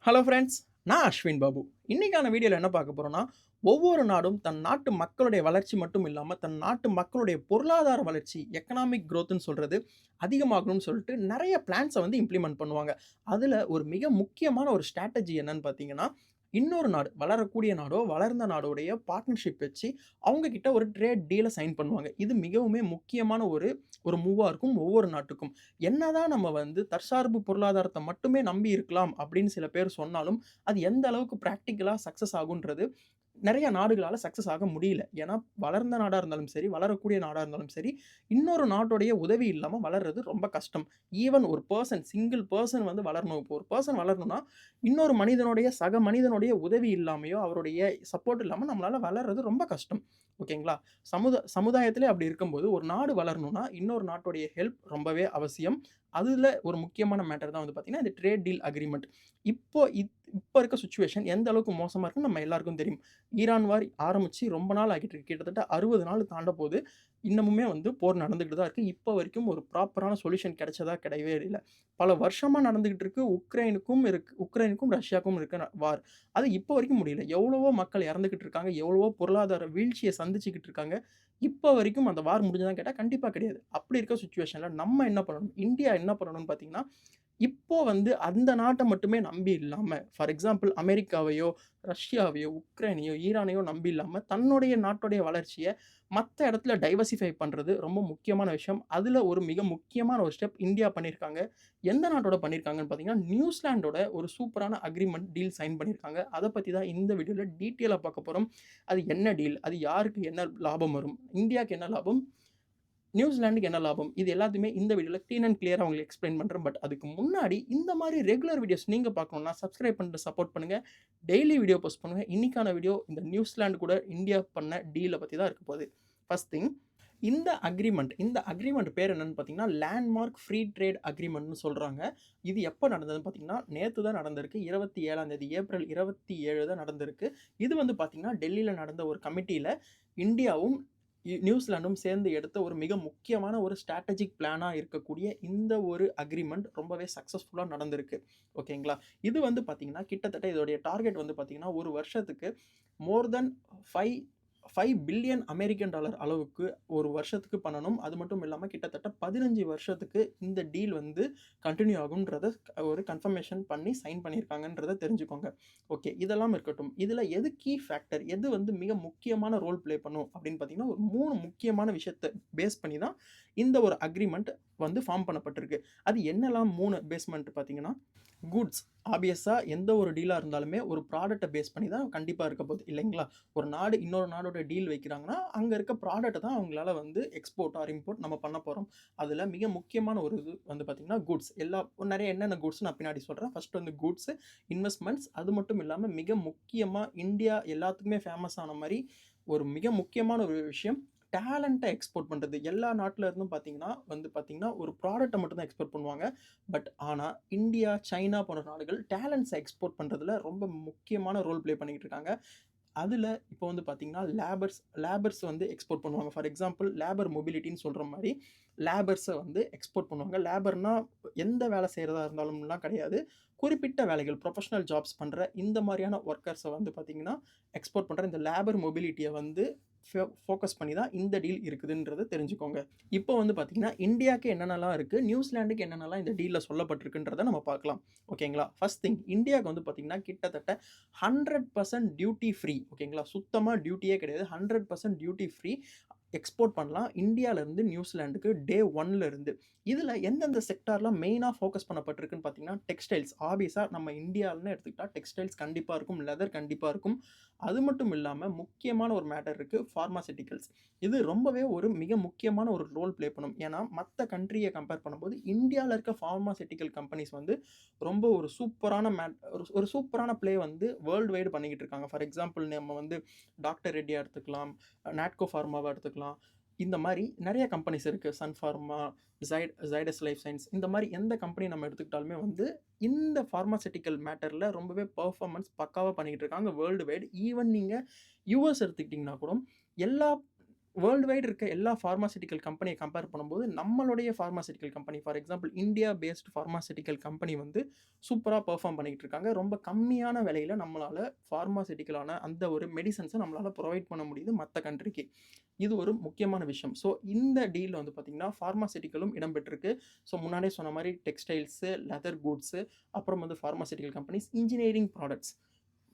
Hello friends, நான் அஸ்வின் பாபு. இன்னைக்கான வீடியோல என்ன பார்க்க போறோம்னா, ஒவ்வொரு நாடும் தன் நாட்டு மக்களுடைய வளர்ச்சி மட்டும் இல்லாம, தன் நாட்டு மக்களுடைய பொருளாதார வளர்ச்சி, எக்கனாமிக் குரோத்ன்னு சொல்றது அதிகமாகணும்னு சொல்லிட்டு நெறைய பிளான்ஸ வந்து இம்ப்ளிமெண்ட் பண்ணுவாங்க. அதுல ஒரு மிக முக்கியமான ஒரு ஸ்ட்ராட்டஜி என்னன்னு பார்த்தீங்கன்னா, இன்னொரு நாடு, வளரக்கூடிய நாடோ, வளர்ந்த நாடோடைய பார்ட்னர்ஷிப் வச்சு, அவங்க கிட்ட ஒரு ட்ரேட் டீல சைன் பண்ணுவாங்க. இது மிகவுமே முக்கியமான ஒரு ஒரு மூவா இருக்கும் ஒவ்வொரு நாட்டுக்கும். என்னதான் நம்ம வந்து தற்சார்பு பொருளாதாரத்த மட்டுமே நம்பி இருக்கலாம் அப்படின்னு சில பேர் சொன்னாலும், அது எந்த அளவுக்கு பிராக்டிகலா சக்சஸ் ஆகுன்றது நெறைய நாடுகளால சக்சஸ் ஆக முடியல. ஏன்னா, வளர்ந்த நாடா இருந்தாலும் சரி, வளரக்கூடிய நாடா இருந்தாலும் சரி, இன்னொரு நாட்டுடைய உதவி இல்லாம வளர்றது ரொம்ப கஷ்டம். ஈவன் ஒரு சிங்கிள் பெர்சன் வந்து வளரணும். இப்போ ஒரு பெர்சன் வளரணும்னா, இன்னொரு மனிதனுடைய சக மனிதனுடைய உதவி இல்லாமயோ, அவருடைய சப்போர்ட் இல்லாம நம்மளால வளர்றது ரொம்ப கஷ்டம். ஓகேங்களா? சமுதாயத்திலே அப்படி இருக்கும்போது, ஒரு நாடு வளரணும்னா, இன்னொரு நாட்டுடைய ஹெல்ப் ரொம்பவே அவசியம். அதுல ஒரு முக்கியமான மேட்டர் தான் வந்து பார்த்தீங்கன்னா, இந்த ட்ரேட் டீல் அக்ரீமெண்ட். இப்ப இருக்க சிச்சுவேஷன் எந்த அளவுக்கு மோசமா இருக்குன்னு நம்ம எல்லாருக்கும் தெரியும். ஈரான் வார் ஆரம்பிச்சு ரொம்ப நாள் ஆகிட்டு இருக்கு. கிட்டத்தட்ட 60 நாள் தாண்ட போது. இன்னமுமே வந்து போர் நடந்துகிட்டு தான் இருக்கு. இப்ப வரைக்கும் ஒரு ப்ராப்பரான சொல்யூஷன் கிடைச்சதா கிடையவே இல்ல. பல வருஷமா நடந்துகிட்டு இருக்கு. உக்ரைனுக்கும் ரஷ்யாவுக்கும் இருக்க வார். அது இப்ப வரைக்கும் முடியல. எவ்வளவோ மக்கள் இறந்துகிட்டு இருக்காங்க. எவ்வளவோ பொருளாதார வீழ்ச்சிய சந்திச்சுக்கிட்டு இருக்காங்க. இப்ப வரைக்கும் அந்த வார் முடிஞ்சதான்னு கேட்டா கண்டிப்பா கிடையாது. அப்படி இருக்க சிச்சுவேஷன்ல நம்ம என்ன பண்ணணும்? இந்தியா என்ன பண்ணணும்னு பார்த்தீங்கன்னா, இப்போ வந்து அந்த நாட்ட மட்டுமே நம்பி இல்லாம, ஃபார் எக்ஸாம்பிள் அமெரிக்காவையோ, ரஷ்யாவையோ, உக்ரைனையோ, ஈரானையோ நம்பி இல்லாம, தன்னுடைய நாட்டுடைய வளர்ச்சிய மத்த இடத்துல டைவர்சிஃபை பண்றது ரொம்ப முக்கியமான விஷயம். அதுல ஒரு மிக முக்கியமான ஒரு ஸ்டெப் இந்தியா பண்ணியிருக்காங்க. எந்த நாட்டோட பண்ணியிருக்காங்கன்னு பார்த்தீங்கன்னா, நியூசிலாண்டோட ஒரு சூப்பரான அக்ரீமெண்ட் டீல் சைன் பண்ணியிருக்காங்க. அத பத்தி தான் இந்த வீடியோல டீட்டெயிலா பார்க்க போறோம். அது என்ன டீல்? அது யாருக்கு என்ன லாபம் வரும்? இந்தியாக்கு என்ன லாபம்? நியூசிலாந்துக்கு என்ன லாபம்? இது எல்லாத்தையுமே இந்த வீடியோல கிளீன் அண்ட் கிளியரா உங்களுக்கு எக்ஸ்ப்ளைன் பண்றேன். பட் அதுக்கு முன்னாடி இந்த மாரி ரெகுலர் வீடியோஸ் நீங்க பார்க்கணும்னா சப்ஸ்கிரைப் பண்ணிட்டு சப்போர்ட் பண்ணுங்க. டெய்லி வீடியோ போஸ்ட் பண்ணுங்க. இன்னைக்கான வீடியோ இந்த நியூசிலாந்து கூட இந்தியா பண்ண டீல பத்தி தான் இருக்க போகுது. ஃபர்ஸ்ட் திங் இந்த அக்ரீமெண்ட் பேர் என்னன்னு பார்த்தீங்கன்னா, லேண்ட்மார்க் ஃப்ரீ ட்ரேட் அக்ரீமெண்ட்னு சொல்றாங்க. இது எப்ப நடந்ததுன்னு பார்த்தீங்கன்னா, நேத்து தான் நடந்திருக்கு. 27ஆம் தேதி ஏப்ரல் 27 தான் நடந்திருக்கு. இது வந்து பார்த்தீங்கன்னா, டெல்லியில நடந்த ஒரு கமிட்டியில இந்தியாவும் நியூசிலாண்டும் சேர்ந்து எடுத்த ஒரு மிக முக்கியமான ஒரு ஸ்ட்ராட்டஜிக் பிளானா இருக்கக்கூடிய இந்த ஒரு அக்ரீமெண்ட் ரொம்பவே சக்சஸ்ஃபுல்லா நடந்திருக்கு. ஓகேங்களா? இது வந்து பார்த்தீங்கன்னா, கிட்டத்தட்ட இதோடைய டார்கெட் வந்து பார்த்தீங்கன்னா, ஒரு வருஷத்துக்கு மோர் தென் 5 5 பில்லியன் அமெரிக்கன் டாலர் அளவுக்கு ஒரு வருஷத்துக்கு பண்ணணும். அது மட்டும் இல்லாம கிட்டத்தட்ட 15 வருஷத்துக்கு இந்த டீல் வந்து கன்டின்யூ ஆகும்ன்றத ஒரு கன்ஃபர்மேஷன் பண்ணி சைன் பண்ணியிருக்காங்கன்றத தெரிஞ்சுக்கோங்க. ஓகே. இதெல்லாம் இருக்கட்டும். இதுல எது கீ ஃபேக்டர்? எது வந்து மிக முக்கியமான ரோல் ப்ளே பண்ணும் அப்படின்னு பார்த்தீங்கன்னா, ஒரு 3 முக்கியமான விஷயத்த பேஸ் பண்ணி தான் இந்த ஒரு அக்ரீமெண்ட் வந்து ஃபார்ம் பண்ணப்பட்டிருக்கு. அது என்னலாம் 3 பேஸ்மெண்ட் பார்த்தீங்கன்னா, கூட்ஸ். ஆப்வியஸா எந்த ஒரு டீலா இருந்தாலுமே ஒரு ப்ராடக்ட்ட பேஸ் பண்ணி தான் கண்டிப்பா இருக்க போகுது இல்லைங்களா? ஒரு நாடு இன்னொரு நாடோட டீல் வைக்கிறாங்கன்னா, அங்க இருக்க ப்ராடக்ட்ட தான் அவங்களால வந்து எக்ஸ்போர்ட் ஆர் இம்போர்ட் நம்ம பண்ண போறோம். அதுல மிக முக்கியமான ஒரு இது வந்து பார்த்தீங்கன்னா, கூட்ஸ். நெறைய என்னென்ன கூட்ஸ் நான் பின்னாடி சொல்றேன். ஃபர்ஸ்ட் வந்து கூட்ஸ், இன்வெஸ்ட்மென்ட்ஸ் அது மட்டும் இல்லாம மிக முக்கியமா இந்தியா எல்லாத்துக்குமே ஃபேமஸ் ஆன மாரி ஒரு மிக முக்கியமான ஒரு விஷயம் டேலண்ட்ட எக்ஸ்போர்ட் பண்றது. எல்லா நாட்டுல இருந்தும் பார்த்தீங்கன்னா, ஒரு ப்ராடக்ட்ட மட்டும் தான் எக்ஸ்போர்ட் பண்ணுவாங்க. ஆனா இந்தியா, சைனா போன்ற நாடுகள் டேலண்ட்ஸ எக்ஸ்போர்ட் பண்றதுல ரொம்ப முக்கியமான ரோல் ப்ளே பண்ணிக்கிட்டு இருக்காங்க. அதுல இப்போ வந்து பார்த்தீங்கன்னா, லேபர்ஸ் வந்து எக்ஸ்போர்ட் பண்ணுவாங்க. ஃபார் எக்ஸாம்பிள் லேபர் மொபிலிட்டின்னு சொல்ற மாரி, லேபர்ஸ வந்து எக்ஸ்போர்ட் பண்ணுவாங்க. லேபர்னா எந்த வேலை செய்றதா இருந்தாலும்லாம் கிடையாது. குறிப்பிட்ட வேலைகள் புரொஃபஷனல் ஜாப்ஸ் பண்ற இந்த மாரியான வொர்க்கர்ஸ வந்து பார்த்தீங்கன்னா, எக்ஸ்போர்ட் பண்ற இந்த லேபர் மொபிலிட்டிய வந்து ஃபோக்கஸ் பண்ணி தான் இந்த டீல் இருக்குதுன்றத தெரிஞ்சுக்கோங்க. இப்போ வந்து பார்த்தீங்கன்னா, இந்தியாக்கு என்னென்னலாம் இருக்கு, நியூசிலாந்துக்கு என்னென்னலாம் இந்த டீல்ல சொல்லப்பட்டிருக்குன்றத நம்ம பார்க்கலாம். ஓகேங்களா? ஃபர்ஸ்ட் திங் இந்தியாக்கு வந்து பார்த்தீங்கன்னா, கிட்டத்தட்ட 100% டியூட்டி ஃப்ரீ ஓகேங்களா? சுத்தமா டியூட்டியே கிடையாது. 100% டியூட்டி ஃப்ரீ எக்ஸ்போர்ட் பண்ணலாம். இந்தியாலருந்து நியூசிலாந்துக்கு டே 1ல இருந்து. இதுல எந்தெந்த செக்டார்லாம் மெயினா ஃபோக்கஸ் பண்ணப்பட்டிருக்குன்னு பார்த்தீங்கன்னா, டெக்ஸ்டைல்ஸ். ஆப்வியஸா நம்ம இந்தியான்னு எடுத்துக்கிட்டா டெக்ஸ்டைல்ஸ் கண்டிப்பா இருக்கும். லெதர் கண்டிப்பா இருக்கும். அது மட்டும் இல்லாம முக்கியமான ஒரு மேட்டர் இருக்கு. பார்மாசூட்டிகல்ஸ். இது ரொம்பவே ஒரு மிக முக்கியமான ஒரு ரோல் ப்ளே பண்ணும். ஏன்னா, மத்த கண்ட்ரிய கம்பேர் பண்ணும்போது இந்தியால இருக்க பார்மாசூட்டிகல் கம்பெனிஸ் வந்து ரொம்ப ஒரு சூப்பரான ஒரு சூப்பரான ப்ளே வந்து வேர்ல்டு வைட் பண்ணிக்கிட்டு இருக்காங்க. ஃபார் எக்ஸாம்பிள் நம்ம வந்து டாக்டர் ரெட்டியா எடுத்துக்கலாம். நாட்கோ ஃபார்மாவா எடுத்துக்கலாம். இந்த மாரி நெறைய கம்பெனிஸ் இருக்கு. Sun pharma, Zydus life science இந்த மாரி எந்த கம்பெனி நம்ம எடுத்துக்கிட்டாலுமே வந்து இந்த பார்மாசூட்டிகல் மேட்டர்ல ரொம்பவே பெர்ஃபார்மன்ஸ் பக்காவா பண்ணிக்கிட்டு இருக்காங்க வேர்ல்டு வைட். ஈவன் நீங்க யுஎஸ் எடுத்துக்கிட்டீங்கன்னா கூட எல்லா வேர்ல்டு வைட் இருக்க எல்லா பார்மாசிட்டிக்கல் கம்பெனியை கம்பேர் பண்ணும்போது நம்மளுடைய pharmaceutical company for example India based pharmaceutical company வந்து சூப்பராக பெர்ஃபார்ம் பண்ணிக்கிட்டு இருக்காங்க. ரொம்ப கம்மியான விலையில் நம்மளால் பார்மாசிட்டிக்கலான அந்த ஒரு மெடிசன்ஸை நம்மளால் ப்ரொவைட் பண்ண முடியுது மற்ற கண்ட்ரிக்கு. இது ஒரு முக்கியமான விஷயம். ஸோ இந்த டீலில் வந்து பார்த்திங்கன்னா பார்மாசிட்டிக்கலும் இடம்பெற்றிருக்கு. ஸோ முன்னாடியே சொன்ன மாதிரி டெக்ஸ்டைல்ஸு, லெதர் கூட்ஸு, அப்புறம் வந்து pharmaceutical companies, engineering products.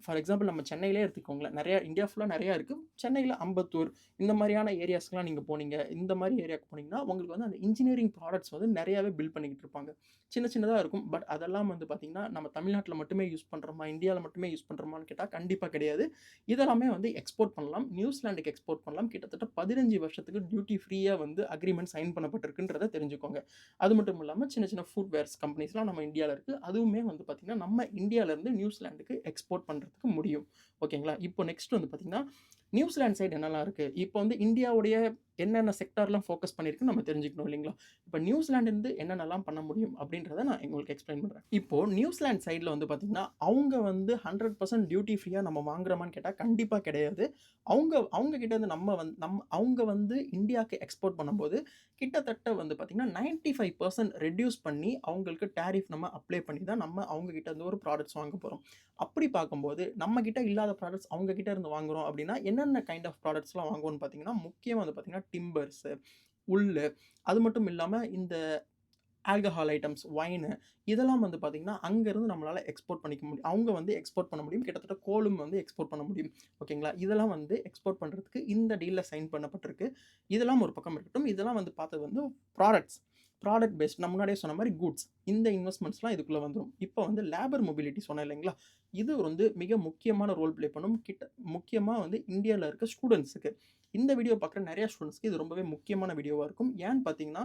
For example நம்ம சென்னையிலே எடுத்துக்கோங்களேன். நிறையா இந்தியா ஃபுல்லாக நிறையா இருக்குது. சென்னையில் அம்பத்தூர் இந்த மாதிரியான ஏரியாஸ்க்குலாம் நீங்கள் போனீங்க, இந்த மாதிரி ஏரியாவுக்கு போனீங்கன்னா உங்களுக்கு வந்து அந்த இன்ஜினியரிங் ப்ராடக்ட்ஸ் வந்து நிறையாவே பில்ட் பண்ணிக்கிட்டு இருப்பாங்க. சின்ன சின்னதாக இருக்கும். பட் அதெல்லாம் வந்து பார்த்திங்கன்னா நம்ம தமிழ்நாட்டில் மட்டுமே யூஸ் பண்ணுறோமா, இந்தியாவில் மட்டுமே யூஸ் பண்ணுறோமான்னு கேட்டால் கண்டிப்பாக கிடையாது. இதெல்லாமே வந்து எக்ஸ்போர்ட் பண்ணலாம். நியூசிலாண்டுக்கு எக்ஸ்போர்ட் பண்ணலாம். கிட்டத்தட்ட 15 வருஷத்துக்கு டியூட்டி ஃப்ரீயாக வந்து அக்ரிமெண்ட் சைன் பண்ணப்பட்டிருக்குன்றதை தெரிஞ்சுக்கோங்க. அது மட்டும் இல்லாமல் சின்ன சின்ன ஃபுட்வேர்ஸ் கம்பெனிஸ்லாம் நம்ம இந்தியாவில் இருக்குது. அதுவுமே வந்து பார்த்திங்கன்னா நம்ம இந்தியாவிலேருந்து நியூசிலாண்டுக்கு எக்ஸ்போர்ட் பண்ணுறதுக்கு முடியும். ஓகேங்களா? இப்போ நெக்ஸ்ட் வந்து பார்த்திங்கன்னா நியூசிலாந்து சைடு என்னெல்லாம் இருக்குது, இப்போ வந்து இந்தியாவுடைய என்னென்ன செக்டார்லாம் ஃபோக்கஸ் பண்ணியிருக்குன்னு நம்ம தெரிஞ்சுக்கணும் இல்லைங்களா? இப்போ நியூசிலாண்டு என்னென்னலாம் பண்ண முடியும் அப்படின்றத நான் உங்களுக்கு எக்ஸ்பிளைன் பண்ணுறேன். இப்போது நியூசிலாந்து சைடில் வந்து பார்த்திங்கன்னா அவங்க வந்து 100% டியூட்டி ஃப்ரீயாக நம்ம வாங்குறோமான்னு கேட்டால் கண்டிப்பாக கிடையாது. அவங்க கிட்ட இருந்து அவங்க வந்து இந்தியாவுக்கு எக்ஸ்போர்ட் பண்ணும்போது கிட்டத்தட்ட வந்து பார்த்திங்கன்னா 95% ரெடியூஸ் பண்ணி அவங்களுக்கு டேரிஃப் நம்ம அப்ளை பண்ணி தான் நம்ம அவங்க கிட்ட இருந்து ஒரு ப்ராடக்ட்ஸ் வாங்க போகிறோம். அப்படி பார்க்கும்போது நம்ம கிட்ட இல்லாத ப்ராடக்ட்ஸ் அவங்க கிட்ட இருந்து வாங்குறோம் அப்படின்னா என்னென்ன கைண்ட் ஆஃப் ப்ராடக்ட்ஸ்லாம் வாங்குவோம்னு பார்த்தீங்கன்னா முக்கியமாக வந்து பார்த்தீங்கன்னா டிம்பர்ஸு, உல்லு, அது மட்டும் இல்லாமல் இந்த ஆல்கஹால் ஐட்டம்ஸ், ஒயின் இதெல்லாம் வந்து பார்த்தீங்கன்னா அங்கேருந்து நம்மளால் எக்ஸ்போர்ட் பண்ணிக்க முடியும். அவங்க வந்து எக்ஸ்போர்ட் பண்ண முடியும். கிட்டத்தட்ட கோலும் வந்து எக்ஸ்போர்ட் பண்ண முடியும். ஓகேங்களா? இதெல்லாம் வந்து எக்ஸ்போர்ட் பண்ணுறதுக்கு இந்த டீலில் சைன் பண்ணப்பட்டிருக்கு. இதெல்லாம் ஒரு பக்கம் இருக்கட்டும். இதெல்லாம் வந்து பார்த்தது வந்து ப்ராடக்ட் பேஸ்ட் நான் முன்னாடியே சொன்ன மாதிரி கூட்ஸ். இந்த இன்வெஸ்ட்மெண்ட்ஸ்லாம் இதுக்குள்ளே வந்துடும். இப்போ வந்து லேபர் மொபிலிட்டி சொன்னேன் இல்லைங்களா? இது வந்து மிக முக்கியமான ரோல் ப்ளே பண்ணும். முக்கியமாக வந்து இந்தியாவில் இருக்க ஸ்டூடெண்ட்ஸுக்கு. இந்த வீடியோ பார்க்குற நிறைய ஸ்டூடெண்ட்ஸ்க்கு இது ரொம்பவே முக்கியமான வீடியோவாக இருக்கும். ஏன்னு பார்த்தீங்கன்னா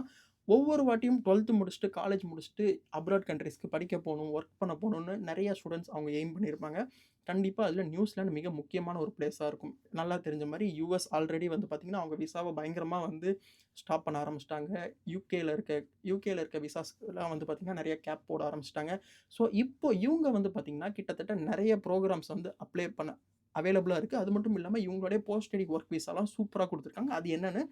ஒவ்வொரு வாட்டியும் 12th முடிச்சுட்டு, காலேஜ் முடிச்சுட்டு அப்ராட் கண்ட்ரீஸ்க்கு படிக்க போகணும், ஒர்க் பண்ண போகணுன்னு நிறைய ஸ்டூடெண்ட்ஸ் அவங்க எய்ம் பண்ணியிருப்பாங்க. கண்டிப்பாக அதில் நியூசிலாந்து மிக முக்கியமான ஒரு பிளேஸாக இருக்கும். நல்லா தெரிஞ்ச மாதிரி யுஎஸ் ஆல்ரெடி வந்து பார்த்திங்கன்னா அவங்க விசாவை பயங்கரமாக வந்து ஸ்டாப் பண்ண ஆரம்பிச்சிட்டாங்க. யூகேல இருக்க விசாஸ்லாம் வந்து பார்த்திங்கன்னா நிறைய கேப் போட ஆரம்பிச்சிட்டாங்க. ஸோ இப்போ இவங்க வந்து பார்த்திங்கன்னா கிட்டத்தட்ட நிறைய ப்ரோக்ராம்ஸ் வந்து அப்ளை பண்ண அவைலபிளாக இருக்குது. அது மட்டும் இல்லாமல் இவங்களுடைய போஸ்ட் ஸ்டடி ஒர்க் விசாலாம் சூப்பராக கொடுத்துருக்காங்க. அது என்னென்னு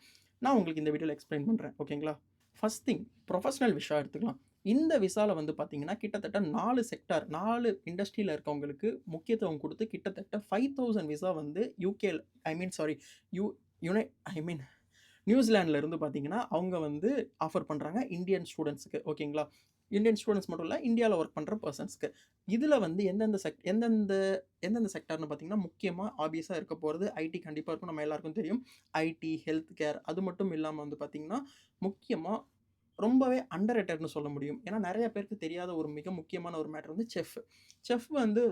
நான் உங்களுக்கு இந்த வீடியோவில் எக்ஸ்பிளைன் பண்ணுறேன். ஓகேங்களா? ஃபர்ஸ்ட் திங் ப்ரொஃபஷனல் விசா எடுத்துக்கலாம். இந்த விசாவில் வந்து பார்த்தீங்கன்னா கிட்டத்தட்ட 4 இண்டஸ்ட்ரியில் இருக்கவங்களுக்கு முக்கியத்துவம் கொடுத்து கிட்டத்தட்ட 5000 விசா வந்து நியூசிலாண்டில் இருந்து பார்த்தீங்கன்னா அவங்க வந்து ஆஃபர் பண்ணுறாங்க இந்தியன் ஸ்டூடெண்ட்ஸுக்கு. ஓகேங்களா? இந்தியன் ஸ்டூடெண்ட்ஸ் மட்டும் இல்லை, இந்தியாவில் ஒர்க் பண்ணுற பர்சன்ஸ்க்கு. இதில் வந்து எந்தெந்த செக்டார்னு பார்த்தீங்கன்னா முக்கியமாக ஆப்வியஸாக இருக்க போகிறது ஐடி கண்டிப்பாக இருக்கும். நம்ம எல்லாருக்கும் தெரியும். ஐடி, ஹெல்த் கேர், அது மட்டும் இல்லாமல் வந்து பார்த்திங்கன்னா முக்கியமாக ரொம்பவே அண்டர் ரேட்டட்னு சொல்ல முடியும். ஏன்னா நிறைய பேருக்கு தெரியாத ஒரு மிக முக்கியமான ஒரு மேட்டர் வந்து செஃப் வந்து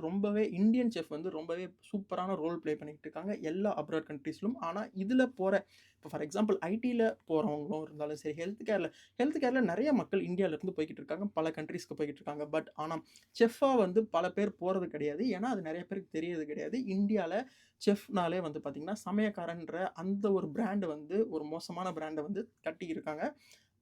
இந்தியன் செஃப் வந்து ரொம்பவே சூப்பரான ரோல் ப்ளே பண்ணிக்கிட்டு இருக்காங்க எல்லா அப்ராட் கண்ட்ரீஸ்லும். ஆனால் இதில் போகிற இப்போ ஃபார் எக்ஸாம்பிள் ஐடியில் போகிறவங்களும் இருந்தாலும் சரி, ஹெல்த் கேரில் நிறைய மக்கள் இந்தியாவிலேருந்து போய்கிட்டு இருக்காங்க, பல கண்ட்ரீஸ்க்கு போய்கிட்டு இருக்காங்க. பட் ஆனால் செஃப்பாக வந்து பல பேர் போகிறது கிடையாது. ஏன்னா அது நிறைய பேருக்கு தெரியறது கிடையாது. இந்தியாவில் செஃப்னாலே வந்து பார்த்திங்கன்னா சமயக்காரன்ற அந்த ஒரு பிராண்டு வந்து ஒரு மோசமான பிராண்டை வந்து கட்டி இருக்காங்க.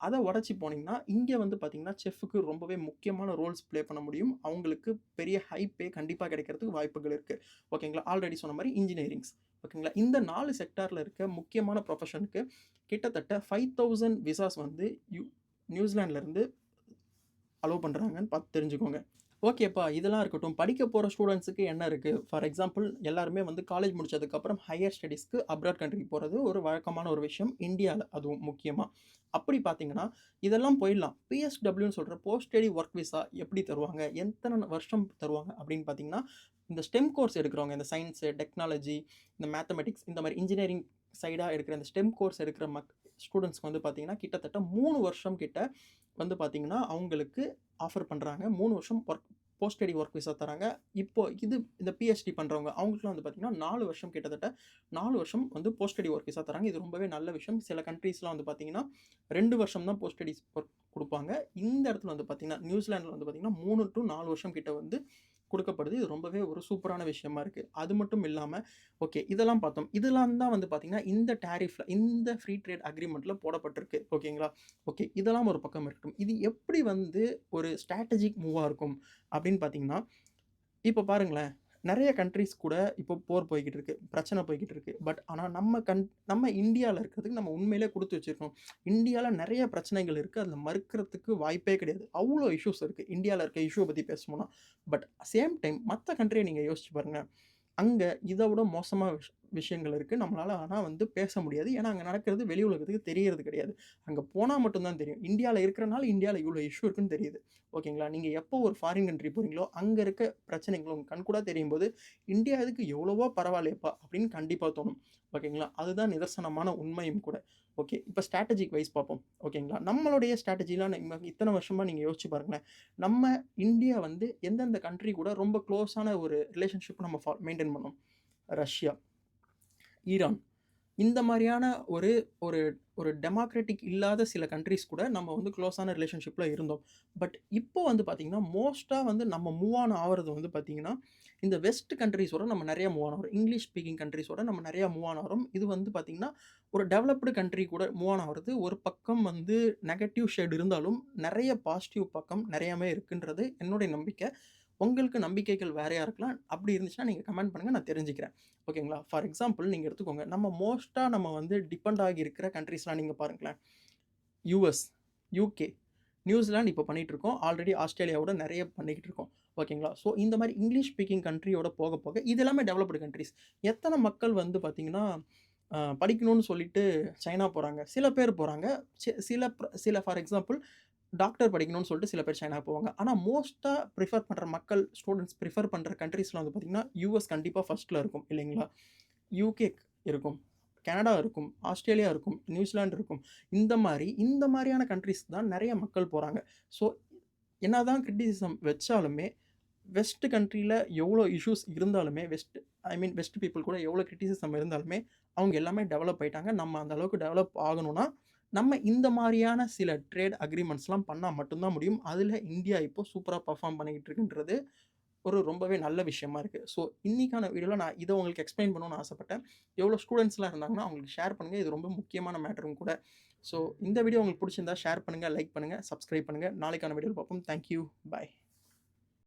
அதை உடச்சி போனீங்கன்னா இங்கே வந்து பார்த்திங்கன்னா செஃப்புக்கு ரொம்பவே முக்கியமான ரோல்ஸ் ப்ளே பண்ண முடியும். அவங்களுக்கு பெரிய ஹை பே கண்டிப்பாக கிடைக்கிறதுக்கு வாய்ப்புகள் இருக்குது. ஓகேங்களா? ஆல்ரெடி சொன்ன மாதிரி இன்ஜினியரிங்ஸ். ஓகேங்களா? இந்த 4 செக்டாரில் இருக்க முக்கியமான ப்ரொஃபஷனுக்கு கிட்டத்தட்ட 5000 விசாஸ் வந்து நியூசிலாண்ட்லேருந்து அலோவ் பண்ணுறாங்கன்னு பார்த்து தெரிஞ்சுக்கோங்க. ஓகேப்பா, இதெல்லாம் இருக்கட்டும். படிக்க போகிற ஸ்டூடெண்ட்ஸுக்கு என்ன இருக்குது? ஃபார் எக்ஸாம்பிள் எல்லாருமே வந்து காலேஜ் முடிச்சதுக்கப்புறம் ஹையர் ஸ்டடீஸ்க்கு அப்ராட் கண்ட்ரிக்கு போகிறது ஒரு வழக்கமான ஒரு விஷயம் இந்தியாவில், அதுவும் முக்கியமாக. அப்படி பார்த்தீங்கன்னா இதெல்லாம் போயிடலாம். பிஎஸ்டபிள்யூன்னு சொல்கிற போஸ்ட் ஸ்டடி ஒர்க் விசா எப்படி தருவாங்க, எத்தனை வருஷம் தருவாங்க அப்படின்னு பார்த்தீங்கன்னா இந்த ஸ்டெம் கோர்ஸ் எடுக்கிறவங்க, இந்த சயின்ஸு, டெக்னாலஜி, இந்த மேத்தமெட்டிக்ஸ், இந்த மாதிரி இன்ஜினியரிங் சைடாக எடுக்கிற இந்த ஸ்டெம் கோர்ஸ் எடுக்கிற ஸ்டூடெண்ட்ஸ்க்கு வந்து பார்த்திங்கன்னா கிட்டத்தட்ட 3 வருஷம் கிட்ட வந்து பார்த்திங்கன்னா அவங்களுக்கு ஆஃபர் பண்ணுறாங்க. 3 வருஷம் போஸ்ட் ஸ்டடி ஒர்க் விசா தராங்க. இப்போ இந்த பிஹெச்டி பண்ணுறவங்க அவங்களுக்குலாம் வந்து பார்த்திங்கன்னா 4 வருஷம் கிட்டத்தட்ட 4 வருஷம் வந்து போஸ்ட் ஸ்டடி ஒர்க் விசா தராங்க. இது ரொம்பவே நல்ல விஷயம். சில கண்ட்ரீஸ்லாம் வந்து பார்த்திங்கன்னா 2 வருஷம் தான் போஸ்ட் ஸ்டடிஸ் ஒர்க் கொடுப்பாங்க. இந்த இடத்துல வந்து பார்த்திங்கன்னா நியூசிலாண்டில் வந்து பார்த்திங்கன்னா 3 to 4 வருஷம் கிட்ட வந்து கொடுக்கப்படுது. இது ரொம்பவே ஒரு சூப்பரான விஷயமா இருக்குது. அது மட்டும் இல்லாமல் ஓகே, இதெல்லாம் பார்த்தோம். இதெல்லாம் தான் வந்து பார்த்திங்கன்னா இந்த டேரிஃபில், இந்த ஃப்ரீ ட்ரேட் அக்ரிமெண்ட்டில் போடப்பட்டிருக்கு. ஓகேங்களா? ஓகே, இதெல்லாம் ஒரு பக்கம் இருக்கட்டும். இது எப்படி வந்து ஒரு ஸ்ட்ராட்டஜிக் மூவாக இருக்கும் அப்படின்னு பார்த்தீங்கன்னா இப்போ பாருங்களேன், நெறைய கண்ட்ரீஸ் கூட இப்போ போர் போய்க்கிட்டு இருக்கு. பிரச்சனை போய்க்கிட்டு இருக்கு. பட் ஆனா நம்ம இந்தியால இருக்கிறதுக்கு நம்ம உண்மையிலேயே குடுத்து வச்சிருக்கோம். இந்தியால நெறைய பிரச்சனைகள் இருக்கு. அதில மறுக்கிறதுக்கு வாய்ப்பே கிடையாது. அவ்ளோ இஷ்யூஸ் இருக்கு. இந்தியால இருக்க இஷ்யூ பத்தி பேசணும்னா. பட் சேம் டைம் மத்த கண்ட்ரிய நீங்க யோசிச்சு பாருங்க. அங்க இத விட மோசமா விஷயங்கள் இருக்கு. நம்மளால ஆனா வந்து பேச முடியாது. ஏன்னா, அங்க நடக்கிறது வெளி உலகத்துக்கு தெரியறது கிடையாது. அங்க போனா மட்டும் தான் தெரியும். இந்தியால இருக்கிறனால இந்தியால இவ்ளோ இஷ்யூ இருக்குன்னு தெரியுது. ஓகேங்களா? நீங்க எப்போ ஒரு ஃபாரின் கண்ட்ரி போறீங்களோ, அங்க இருக்க பிரச்சனைகள் உங்க கண்கூடா தெரியும்போது, இந்தியா இதுக்கு எவ்வளவோ பரவாயில்லையேப்பா! அப்படின்னு கண்டிப்பா தோணும். ஓகேங்களா? அதுதான் நிதர்சனமான உண்மையும் கூட. ஓகே. இப்ப ஸ்ட்ராட்டஜிக் வைஸ் பார்ப்போம். ஓகேங்களா? நம்மளுடைய ஸ்ட்ராட்டஜிலாம் இத்தன வருஷமா நீங்க யோசிச்சு பாருங்களேன். நம்ம இந்தியா வந்து எந்தெந்த கண்ட்ரி கூட ரொம்ப குளோஸான ஒரு ரிலேஷன்ஷிப் நம்ம மெயின்டெயின் பண்ணோம். ரஷ்யா, ஈரான் இந்த மாரியான ஒரு ஒரு ஒரு டெமோக்ராட்டிக் இல்லாத சில கண்ட்ரீஸ் கூட நம்ம வந்து குளோஸான ரிலேஷன்ஷிப்ல இருந்தோம். பட் இப்போ வந்து பார்த்தீங்கன்னா, மோஸ்ட்டா வந்து நம்ம மூவ் ஆன் ஆவுறது வந்து பார்த்தீங்கன்னா, இந்த வெஸ்ட் கண்ட்ரீஸோட நம்ம நெறைய மூவ் ஆன் ஆகுறோம். இங்கிலீஷ் ஸ்பீக்கிங் கண்ட்ரீஸோட நம்ம நெறைய மூவ் ஆன் ஆகுறோம். இது வந்து பார்த்தீங்கன்னா, ஒரு டெவலப்டு கண்ட்ரி கூட மூவ் ஆன் ஆவுறது ஒரு பக்கம் வந்து நெகட்டிவ் ஷேட் இருந்தாலும், நெறைய பாசிட்டிவ் பக்கம் நெறையாவே இருக்குன்றது என்னுடைய நம்பிக்கை. உங்களுக்கு நம்பிக்கைகள் வேறையா இருக்கலாம். அப்படி இருந்துச்சுன்னா நீங்க கமெண்ட் பண்ணுங்க. நான் தெரிஞ்சுக்கிறேன். ஓகேங்களா? ஃபார் எக்ஸாம்பிள் நீங்க எடுத்துக்கோங்க. நம்ம மோஸ்ட்டா வந்து டிபெண்ட் ஆகி இருக்கிற கண்ட்ரீஸ்லாம் நீங்க பாருங்களேன். யுஎஸ், யுகே, நியூசிலாந்து இப்போ பண்ணிட்டு இருக்கோம். ஆல்ரெடி ஆஸ்திரேலியாவோட நெறைய பண்ணிக்கிட்டு இருக்கோம். ஓகேங்களா? ஸோ இந்த மாரி இங்கிலீஷ் ஸ்பீக்கிங் கண்ட்ரியோட போக போக இது எல்லாமே டெவலப்டு கண்ட்ரீஸ். எத்தன மக்கள் வந்து பார்த்தீங்கன்னா, படிக்கணும்னு சொல்லிட்டு சைனா போறாங்க. சில பேர் போறாங்க. சில ஃபார் எக்ஸாம்பிள் டாக்டர் படிக்கணும்னு சொல்லிட்டு சில பேர் சைனா போவாங்க. ஆனா மோஸ்ட்டா பிரிஃபர் பண்ற மக்கள், ஸ்டூடண்ட்ஸ் பிரிஃபர் பண்ற கண்ட்ரீஸ்லாம் வந்து பார்த்தீங்கன்னா, யுஎஸ் கண்டிப்பா ஃபர்ஸ்ட்ல இருக்கும் இல்லைங்களா? யுகே இருக்கும். கனடா இருக்கும். ஆஸ்திரேலியா இருக்கும். நியூசிலாந்து இருக்கும். இந்த மாரியான கண்ட்ரீஸ்க்கு தான் நெறைய மக்கள் போறாங்க. ஸோ என்னதான் கிரிட்டிசிசம் வச்சாலுமே, வெஸ்ட் கண்ட்ரில எவ்வளோ இஷ்யூஸ் இருந்தாலுமே, வெஸ்ட் பீப்பிள் கூட எவ்வளோ கிரிட்டிசிசம் இருந்தாலுமே, அவங்க எல்லாமே டெவலப் ஆயிட்டாங்க. நம்ம அந்த அளவுக்கு டெவலப் ஆகணும்னா, நம்ம இந்த மாரியான சில ட்ரேட் அக்ரீமெண்ட்ஸ்லாம் பண்ணா மட்டும் தான் முடியும். அதுல இந்தியா இப்போ சூப்பரா பெர்ஃபார்ம் பண்ணிக்கிட்டு இருக்குன்றது ஒரு ரொம்பவே நல்ல விஷயமா இருக்கு. ஸோ இன்னைக்கான வீடியோல நான் இத உங்களுக்கு எக்ஸ்ப்ளைன் பண்ணணும்னு ஆசைப்பட்டேன். எவ்வளோ ஸ்டூடண்ட்ஸ்லாம் இருந்தாங்கன்னா, அவங்களுக்கு ஷேர் பண்ணுங்க. இது ரொம்ப முக்கியமான மேட்டரும் கூட. ஸோ இந்த வீடியோ உங்களுக்கு புடிச்சிருந்தா ஷேர் பண்ணுங்க, லைக் பண்ணுங்க, சப்ஸ்கிரைப் பண்ணுங்க. நாளைக்கான வீடியோல பார்ப்போம். Thank you. பாய்.